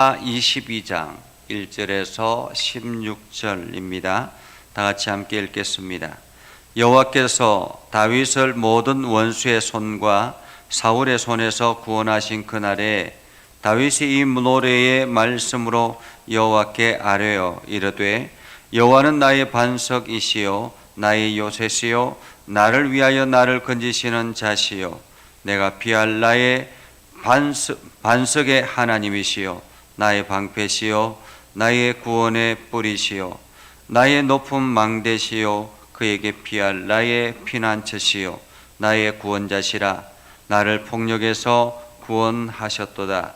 22장 1절에서 16절입니다. 다 같이 함께 읽겠습니다. 여호와께서 다윗을 모든 원수의 손과 사울의 손에서 구원하신 그날에 다윗이 이 노래의 말씀으로 여호와께 아뢰어 이르되 여호와는 나의 반석이시요 나의 요새시요 나를 위하여 나를 건지시는 자시요 내가 피할 나의 반석의 하나님이시요 나의 방패시요 나의 구원의 뿌리시요 나의 높은 망대시요 그에게 피할 나의 피난처시요 나의 구원자시라. 나를 폭력에서 구원하셨도다.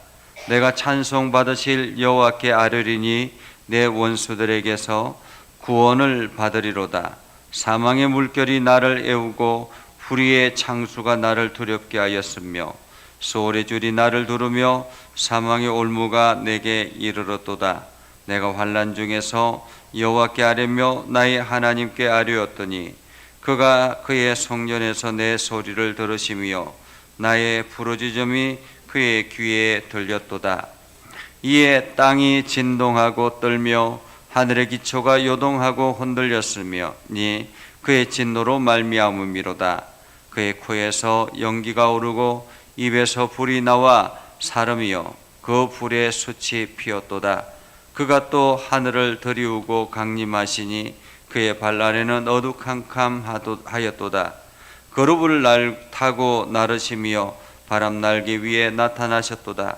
내가 찬송 받으실 여호와께 아뢰리니 내 원수들에게서 구원을 받으리로다. 사망의 물결이 나를 애우고 불의의 창수가 나를 두렵게 하였으며 소울의 줄이 나를 두르며 사망의 올무가 내게 이르렀도다. 내가 환난 중에서 여호와께 아뢰며 나의 하나님께 아뢰었더니 그가 그의 성전에서 내 소리를 들으시며 나의 부르짖음이 그의 귀에 들렸도다. 이에 땅이 진동하고 떨며 하늘의 기초가 요동하고 흔들렸으며 니 그의 진노로 말미암음이로다. 그의 코에서 연기가 오르고 입에서 불이 나와 사름이요 그 불에 숯이 피었도다. 그가 또 하늘을 들이우고 강림하시니 그의 발 아래는 어두캄캄하였도다. 거루를 타고 나르시며 바람 날개 위에 나타나셨도다.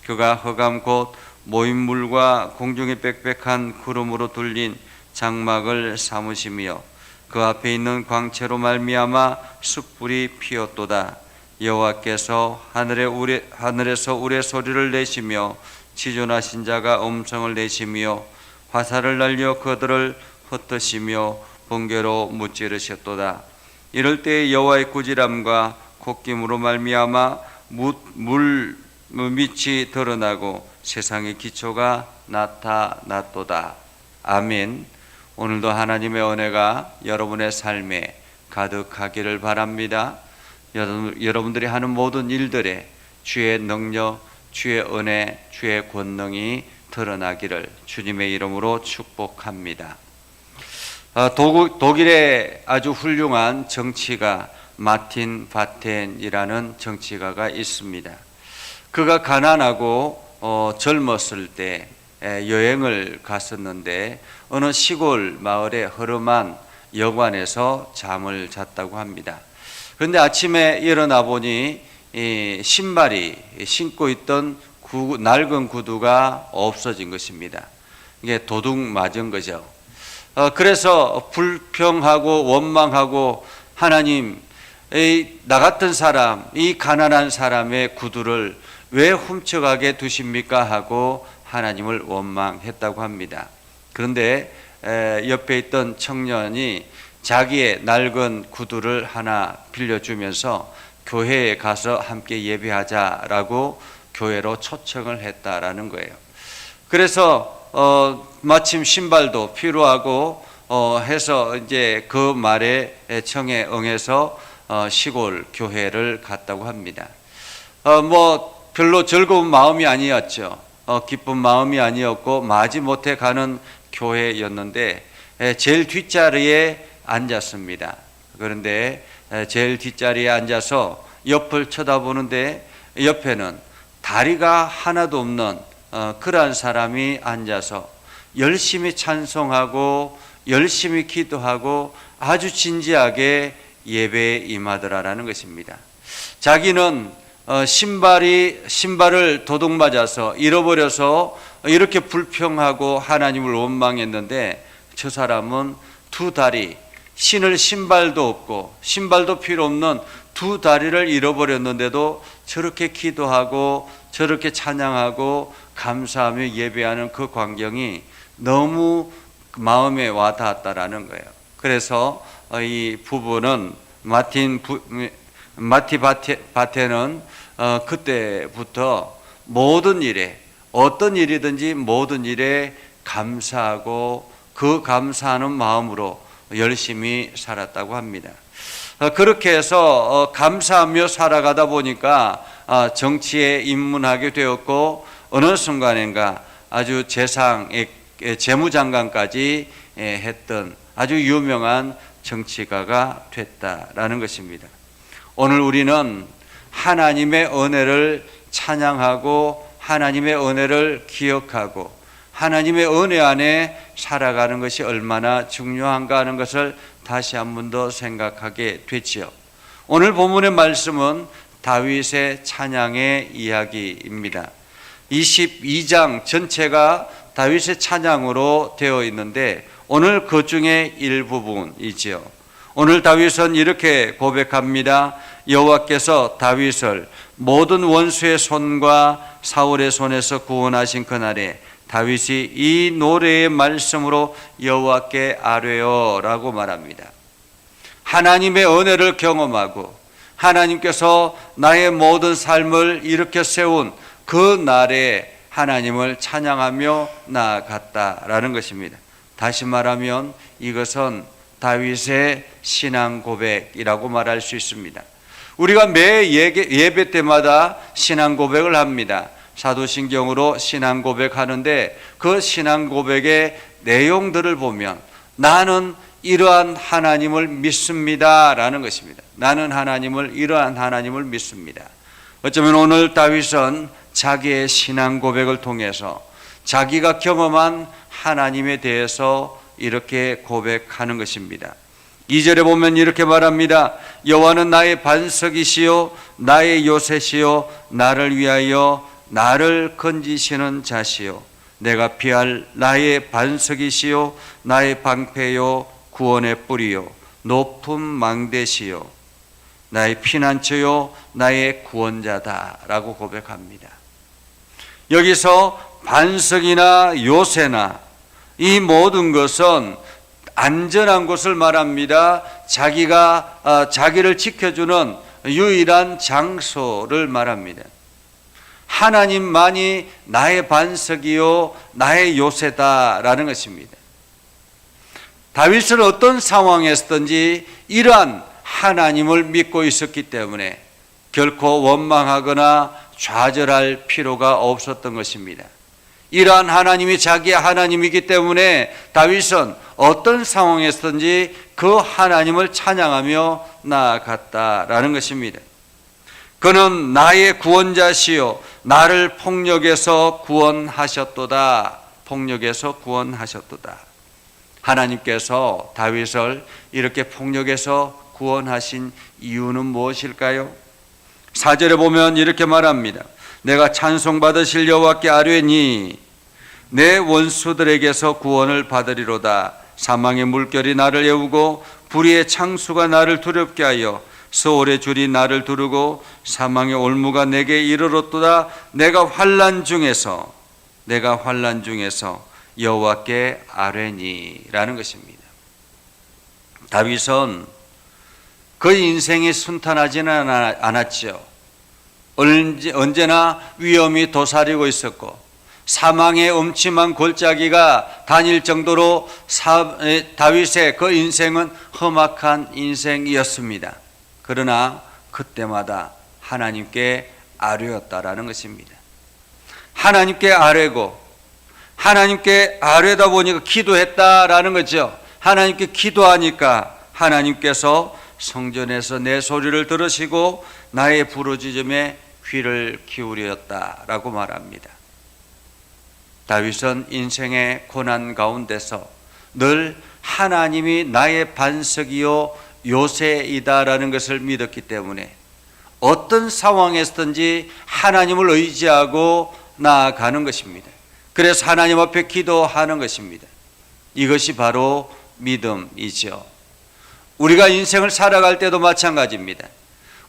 그가 흑암 곧 모인물과 공중의 빽빽한 구름으로 둘린 장막을 삼으시며 그 앞에 있는 광채로 말미암아 숯불이 피었도다. 여호와께서 하늘에서 우레소리를 내시며 지존하신 자가 음성을 내시며 화살을 날려 그들을 흩으시며 번개로 무찌르셨도다. 이럴 때 여호와의 꾸지람과 콧김으로 말미암아 물 밑이 드러나고 세상의 기초가 나타났도다. 아멘. 오늘도 하나님의 은혜가 여러분의 삶에 가득하기를 바랍니다. 여러분들이 하는 모든 일들에 주의 능력, 주의 은혜, 주의 권능이 드러나기를 주님의 이름으로 축복합니다. 독일의 아주 훌륭한 정치가 마틴 바텐이라는 정치가가 있습니다. 그가 가난하고 젊었을 때 여행을 갔었는데 어느 시골 마을의 허름한 여관에서 잠을 잤다고 합니다. 그런데 아침에 일어나 보니 신발이 신고 있던 낡은 구두가 없어진 것입니다. 이게 도둑 맞은 거죠. 그래서 불평하고 원망하고 하나님, 나 같은 사람, 이 가난한 사람의 구두를 왜 훔쳐가게 두십니까? 하고 하나님을 원망했다고 합니다. 그런데 옆에 있던 청년이 자기의 낡은 구두를 하나 빌려주면서 교회에 가서 함께 예배하자라고 교회로 초청을 했다라는 거예요. 그래서 마침 신발도 필요하고 해서 이제 그 말에 청에 응해서 시골 교회를 갔다고 합니다. 뭐 별로 즐거운 마음이 아니었죠. 기쁜 마음이 아니었고 마지못해 가는 교회였는데 제일 뒷자리에 앉았습니다. 그런데 제일 뒷자리에 앉아서 옆을 쳐다보는데 옆에는 다리가 하나도 없는 그러한 사람이 앉아서 열심히 찬송하고 열심히 기도하고 아주 진지하게 예배에 임하더라라는 것입니다. 자기는 신발을 도둑 맞아서 잃어버려서 이렇게 불평하고 하나님을 원망했는데 저 사람은 두 다리, 신을 신발도 없고 신발도 필요 없는 두 다리를 잃어버렸는데도 저렇게 기도하고 저렇게 찬양하고 감사하며 예배하는 그 광경이 너무 마음에 와 닿았다라는 거예요. 그래서 이 부부는 마티 바테는 그때부터 모든 일에 어떤 일이든지 모든 일에 감사하고 그 감사하는 마음으로 열심히 살았다고 합니다. 그렇게 해서 감사하며 살아가다 보니까 정치에 입문하게 되었고 어느 순간인가 아주 재상의 재무장관까지 했던 아주 유명한 정치가가 됐다라는 것입니다. 오늘 우리는 하나님의 은혜를 찬양하고 하나님의 은혜를 기억하고 하나님의 은혜 안에 살아가는 것이 얼마나 중요한가 하는 것을 다시 한 번 더 생각하게 되지요. 오늘 본문의 말씀은 다윗의 찬양의 이야기입니다. 22장 전체가 다윗의 찬양으로 되어 있는데 오늘 그 중에 일부분이지요. 오늘 다윗은 이렇게 고백합니다. 여호와께서 다윗을 모든 원수의 손과 사울의 손에서 구원하신 그날에 다윗이 이 노래의 말씀으로 여호와께 아뢰어라고 말합니다. 하나님의 은혜를 경험하고 하나님께서 나의 모든 삶을 일으켜 세운 그 날에 하나님을 찬양하며 나아갔다라는 것입니다. 다시 말하면 이것은 다윗의 신앙 고백이라고 말할 수 있습니다. 우리가 매 예배 때마다 신앙 고백을 합니다. 사도신경으로 신앙 고백하는데 그 신앙 고백의 내용들을 보면 나는 이러한 하나님을 믿습니다라는 것입니다. 나는 이러한 하나님을 믿습니다. 어쩌면 오늘 다윗은 자기의 신앙 고백을 통해서 자기가 경험한 하나님에 대해서 이렇게 고백하는 것입니다. 2절에 보면 이렇게 말합니다. 여호와는 나의 반석이시요 나의 요새시요 나를 위하여 나를 건지시는 자시요 내가 피할 나의 반석이시요 나의 방패요 구원의 뿌리요 높은 망대시요 나의 피난처요 나의 구원자다라고 고백합니다. 여기서 반석이나 요새나 이 모든 것은 안전한 곳을 말합니다. 자기를 지켜주는 유일한 장소를 말합니다. 하나님만이 나의 반석이요 나의 요새다라는 것입니다. 다윗은 어떤 상황에서든지 이러한 하나님을 믿고 있었기 때문에 결코 원망하거나 좌절할 필요가 없었던 것입니다. 이러한 하나님이 자기의 하나님이기 때문에 다윗은 어떤 상황에서든지 그 하나님을 찬양하며 나아갔다라는 것입니다. 그는 나의 구원자시요 나를 폭력에서 구원하셨도다. 폭력에서 구원하셨도다. 하나님께서 다윗을 이렇게 폭력에서 구원하신 이유는 무엇일까요? 4절에 보면 이렇게 말합니다. 내가 찬송받으실 여호와께 아뢰니 내 원수들에게서 구원을 받으리로다. 사망의 물결이 나를 애우고 불의의 창수가 나를 두렵게 하여 서울의 줄이 나를 두르고 사망의 올무가 내게 이르렀도다. 내가 환난 중에서 여호와께 아뢰니라는 것입니다. 다윗은 그 인생이 순탄하지는 않았죠. 언제나 위험이 도사리고 있었고 사망의 음침한 골짜기가 다닐 정도로 다윗의 그 인생은 험악한 인생이었습니다. 그러나 그때마다 하나님께 아뢰었다라는 것입니다. 하나님께 아뢰고 하나님께 아뢰다 보니까 기도했다라는 거죠. 하나님께 기도하니까 하나님께서 성전에서 내 소리를 들으시고 나의 부르짖음에 귀를 기울였다라고 말합니다. 다윗은 인생의 고난 가운데서 늘 하나님이 나의 반석이요 요새이다라는 것을 믿었기 때문에 어떤 상황에서든지 하나님을 의지하고 나아가는 것입니다. 그래서 하나님 앞에 기도하는 것입니다. 이것이 바로 믿음이죠. 우리가 인생을 살아갈 때도 마찬가지입니다.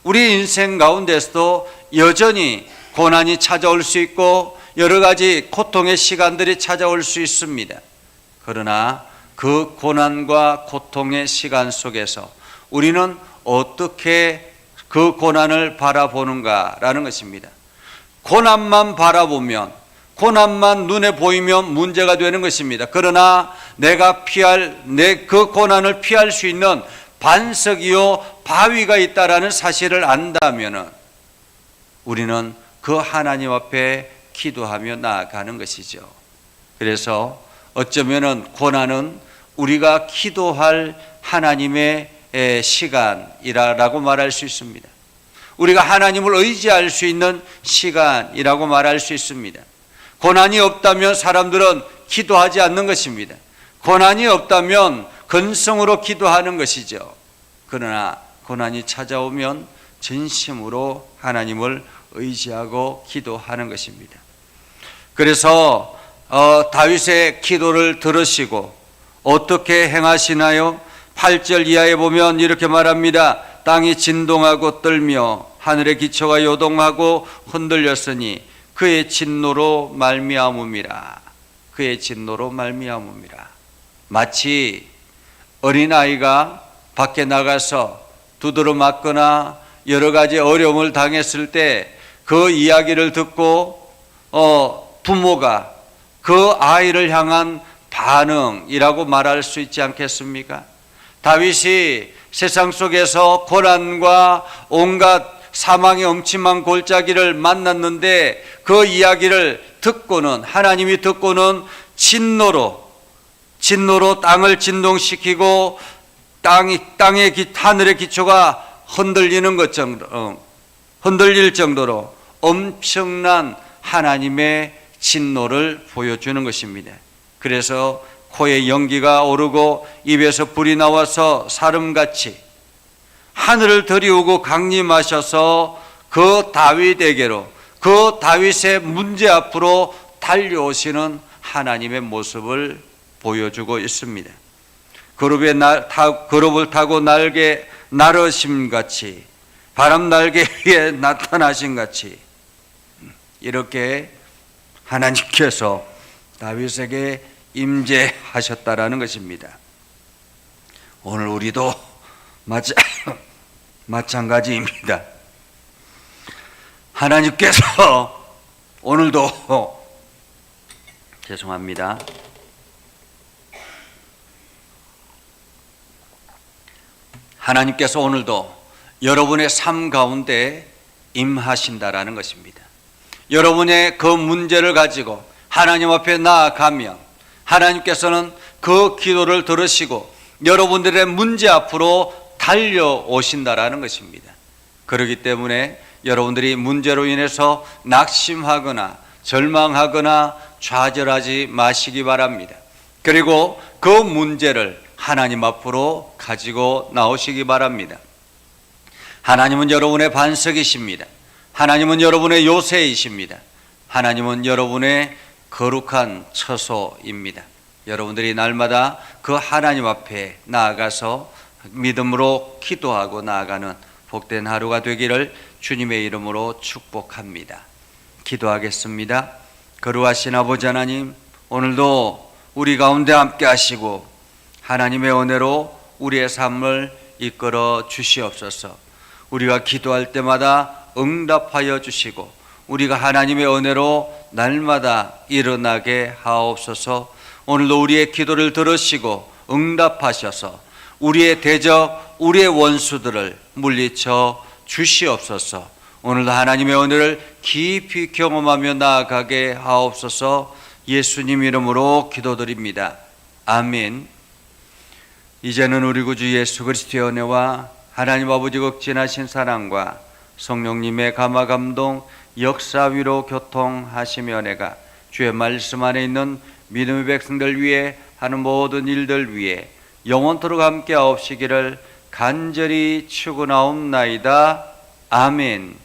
우리 인생 가운데서도 여전히 고난이 찾아올 수 있고 여러 가지 고통의 시간들이 찾아올 수 있습니다. 그러나 그 고난과 고통의 시간 속에서 우리는 어떻게 그 고난을 바라보는가라는 것입니다. 고난만 바라보면, 고난만 눈에 보이면 문제가 되는 것입니다. 그러나 내가 그 고난을 피할 수 있는 반석이요 바위가 있다라는 사실을 안다면은 우리는 그 하나님 앞에 기도하며 나아가는 것이죠. 그래서 어쩌면은 고난은 우리가 기도할 하나님의 시간이라고 말할 수 있습니다. 우리가 하나님을 의지할 수 있는 시간이라고 말할 수 있습니다. 고난이 없다면 사람들은 기도하지 않는 것입니다. 고난이 없다면 근성으로 기도하는 것이죠. 그러나 고난이 찾아오면 진심으로 하나님을 의지하고 기도하는 것입니다. 그래서 다윗의 기도를 들으시고 어떻게 행하시나요? 8절 이하에 보면 이렇게 말합니다. 땅이 진동하고 떨며 하늘의 기초가 요동하고 흔들렸으니 그의 진노로 말미암음이라. 그의 진노로 말미암음이라. 마치 어린아이가 밖에 나가서 두드러 맞거나 여러 가지 어려움을 당했을 때 그 이야기를 듣고 부모가 그 아이를 향한 반응이라고 말할 수 있지 않겠습니까? 다윗이 세상 속에서 고난과 온갖 사망의 엄침한 골짜기를 만났는데 그 이야기를 듣고는 하나님이 듣고는 진노로 땅을 진동시키고 하늘의 기초가 흔들릴 정도로 엄청난 하나님의 진노를 보여주는 것입니다. 그래서 코에 연기가 오르고 입에서 불이 나와서 사름같이 하늘을 들이우고 강림하셔서 그 다윗에게로, 그 다윗의 문제 앞으로 달려오시는 하나님의 모습을 보여주고 있습니다. 그룹을 타고 나르심 같이, 바람 날개 위에 나타나신 같이 이렇게 하나님께서 다윗에게 임재하셨다라는 것입니다. 오늘 우리도 마찬가지입니다. 하나님께서 오늘도 죄송합니다. 하나님께서 오늘도 여러분의 삶 가운데 임하신다라는 것입니다. 여러분의 그 문제를 가지고 하나님 앞에 나아가면 하나님께서는 그 기도를 들으시고 여러분들의 문제 앞으로 달려오신다라는 것입니다. 그렇기 때문에 여러분들이 문제로 인해서 낙심하거나 절망하거나 좌절하지 마시기 바랍니다. 그리고 그 문제를 하나님 앞으로 가지고 나오시기 바랍니다. 하나님은 여러분의 반석이십니다. 하나님은 여러분의 요새이십니다. 하나님은 여러분의 거룩한 처소입니다. 여러분들이 날마다 그 하나님 앞에 나아가서 믿음으로 기도하고 나아가는 복된 하루가 되기를 주님의 이름으로 축복합니다. 기도하겠습니다. 거룩하신 아버지 하나님, 오늘도 우리 가운데 함께 하시고 하나님의 은혜로 우리의 삶을 이끌어 주시옵소서. 우리가 기도할 때마다 응답하여 주시고 우리가 하나님의 은혜로 날마다 일어나게 하옵소서. 오늘도 우리의 기도를 들으시고 응답하셔서 우리의 대적, 우리의 원수들을 물리쳐 주시옵소서. 오늘도 하나님의 은혜를 깊이 경험하며 나아가게 하옵소서. 예수님 이름으로 기도드립니다. 아멘. 이제는 우리 구주 예수 그리스도의 은혜와 하나님 아버지 극진하신 사랑과 성령님의 감화 감동 역사 위로 교통하시며 은혜가 주의 말씀 안에 있는 믿음의 백성들 위해 하는 모든 일들 위해 영원토록 함께 하옵시기를 간절히 축원하옵나이다. 아멘.